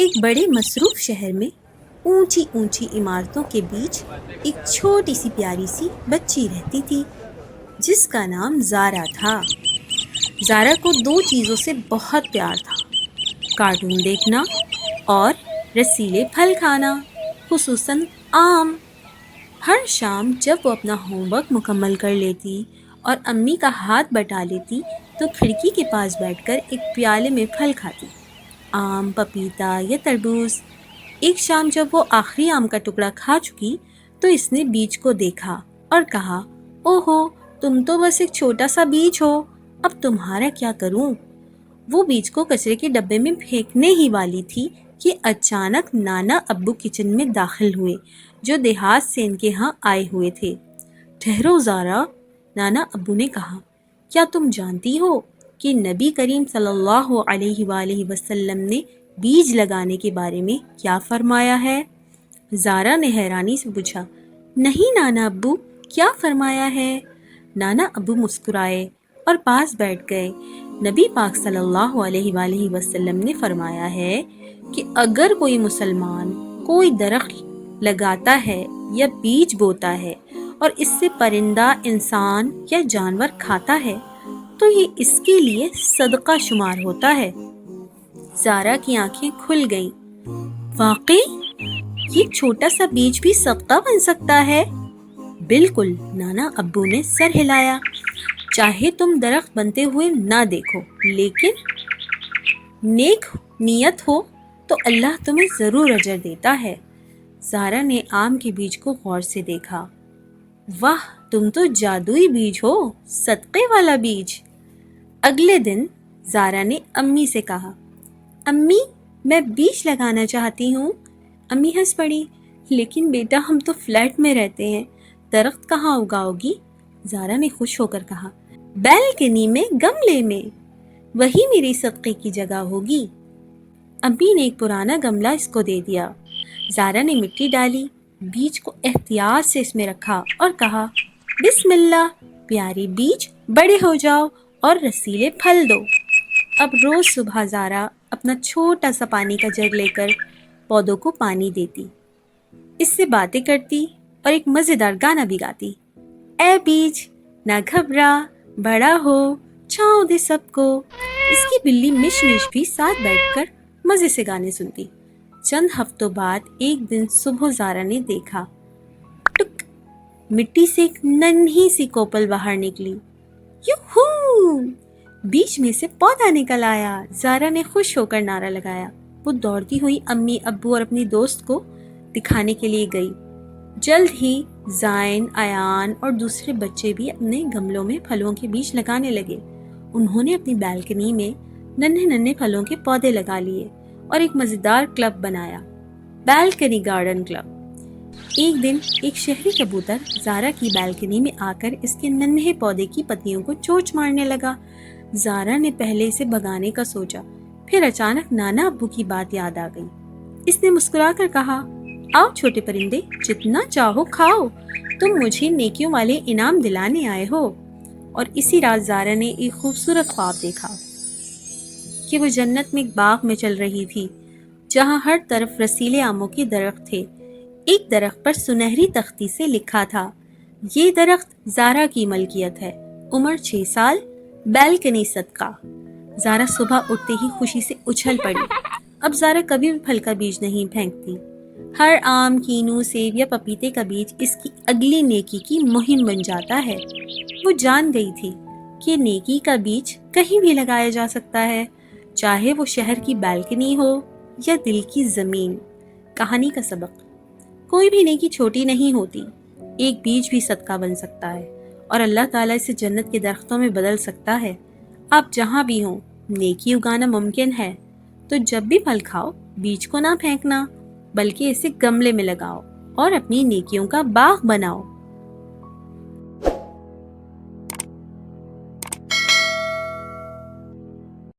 ایک بڑے مصروف شہر میں اونچی اونچی عمارتوں کے بیچ ایک چھوٹی سی پیاری سی بچی رہتی تھی جس کا نام زارا تھا۔ زارا کو دو چیزوں سے بہت پیار تھا، کارٹون دیکھنا اور رسیلے پھل کھانا، خصوصاً آم۔ ہر شام جب وہ اپنا ہوم ورک مکمل کر لیتی اور امی کا ہاتھ بٹا لیتی تو کھڑکی کے پاس بیٹھ کر ایک پیالے میں پھل کھاتی، آم، پپیتا یا تربوز۔ ایک شام جب وہ آخری آم کا ٹکڑا کھا چکی تو اس نے بیج کو دیکھا اور کہا، اوہو، تم تو بس ایک چھوٹا سا بیج ہو، اب تمہارا کیا کروں؟ وہ بیج کو کچرے کے ڈبے میں پھینکنے ہی والی تھی کہ اچانک نانا ابو کچن میں داخل ہوئے جو دیہات سے ان کے ہاں آئے ہوئے تھے۔ ٹھہرو زارا، نانا ابو نے کہا، کیا تم جانتی ہو کہ نبی کریم صلی اللہ علیہ وآلہ وسلم نے بیج لگانے کے بارے میں کیا فرمایا ہے؟ زارا نے حیرانی سے پوچھا، نہیں نانا ابو، کیا فرمایا ہے؟ نانا ابو مسکرائے اور پاس بیٹھ گئے۔ نبی پاک صلی اللہ علیہ وآلہ وسلم نے فرمایا ہے کہ اگر کوئی مسلمان کوئی درخت لگاتا ہے یا بیج بوتا ہے اور اس سے پرندہ، انسان یا جانور کھاتا ہے تو یہ اس کے لیے صدقہ شمار ہوتا ہے۔ زارا کی آنکھیں کھل گئیں۔ واقعی یہ چھوٹا سا بیج بھی صدقہ بن سکتا ہے؟ بالکل، نانا ابو نے سر ہلایا۔ چاہے تم درخت بنتے ہوئے نہ دیکھو، لیکن نیک نیت ہو تو اللہ تمہیں ضرور اجر دیتا ہے۔ زارا نے آم کے بیج کو غور سے دیکھا۔ واہ، تم تو جادوئی بیج ہو، صدقے والا بیج۔ اگلے دن زارا نے امی سے کہا، امی، میں بیج لگانا چاہتی ہوں۔ امی ہنس پڑی، لیکن بیٹا ہم تو فلیٹ میں رہتے ہیں، درخت کہاں اگاؤ گی؟ زارا نے خوش ہو کر کہا، بیلکنی میں، گملے میں، وہی میری صدقے کی جگہ ہوگی۔ امی نے ایک پرانا گملہ اس کو دے دیا۔ زارا نے مٹی ڈالی، بیج کو احتیاط سے اس میں رکھا اور کہا، بسم اللہ، پیارے بیج بڑے ہو جاؤ اور رسیلے پھل دو۔ اب روز صبح زارا اپنا چھوٹا سا پانی کا جگ لے کر پودوں کو پانی دیتی، اس سے باتیں کرتی اور ایک مزیدار گانا بھی گاتی، اے بیج نہ گھبرا، بڑا ہو، چھاؤں دے سب کو۔ اس کی بلی مش مش بھی ساتھ بیٹھ کر مزے سے گانے سنتی۔ چند ہفتوں بعد ایک دن صبح زارا نے دیکھا، ٹک، مٹی سے ایک ننھی سی کوپل باہر نکلی۔ یوہو! بیچ میں سے پودا نکل آیا۔ زارا نے خوش ہو کر نعرہ لگایا۔ وہ دوڑتی ہوئی امی، ابو اور اپنی دوست کو دکھانے کے لیے گئی۔ جلد ہی زائن، ایان اور دوسرے بچے بھی اپنے گملوں میں پھلوں کے بیج لگانے لگے۔ انہوں نے اپنی بیلکنی میں ننھے ننھے پھلوں کے پودے لگا لیے اور ایک مزیدار کلب بنایا، بیلکنی گارڈن کلب۔ ایک دن ایک شہری کبوتر زارا کی بیلکنی میں آ کر اس کے ننھے پودے کی پتیوں کو چونچ مارنے لگا۔ زارا نے پہلے اسے بھگانے کا سوچا، پھر اچانک نانا ابو کی بات یاد آ گئی۔ اس نے مسکرا کر کہا، آؤ چھوٹے پرندے، جتنا چاہو کھاؤ، تم مجھے نیکیوں والے انعام دلانے آئے ہو۔ اور اسی رات زارا نے ایک خوبصورت خواب دیکھا کہ وہ جنت میں ایک باغ میں چل رہی تھی جہاں ہر طرف رسیلے آموں کے درخت تھے۔ ایک درخت پر سنہری تختی سے لکھا تھا، یہ درخت زارا کی ملکیت ہے، عمر 6 سال، بیلکنی صدقہ۔ زارا صبح اٹھتے ہی خوشی سے اچھل پڑی۔ اب زارا کبھی بھی پھل کا بیج نہیں پھینکتی۔ ہر آم، کینو، سیب یا پپیتے کا بیج اس کی اگلی نیکی کی مہم بن جاتا ہے۔ وہ جان گئی تھی کہ نیکی کا بیج کہیں بھی لگایا جا سکتا ہے، چاہے وہ شہر کی بیلکنی ہو یا دل کی زمین۔ کہانی کا سبق، کوئی بھی نیکی چھوٹی نہیں ہوتی، ایک بیج بھی صدقہ بن سکتا ہے اور اللہ تعالیٰ اسے جنت کے درختوں میں بدل سکتا ہے۔ آپ جہاں بھی ہوں، نیکی اگانا ممکن ہے، تو جب بھی پھل کھاؤ، بیج کو نہ پھینکنا بلکہ اسے گملے میں لگاؤ اور اپنی نیکیوں کا باغ بناؤ۔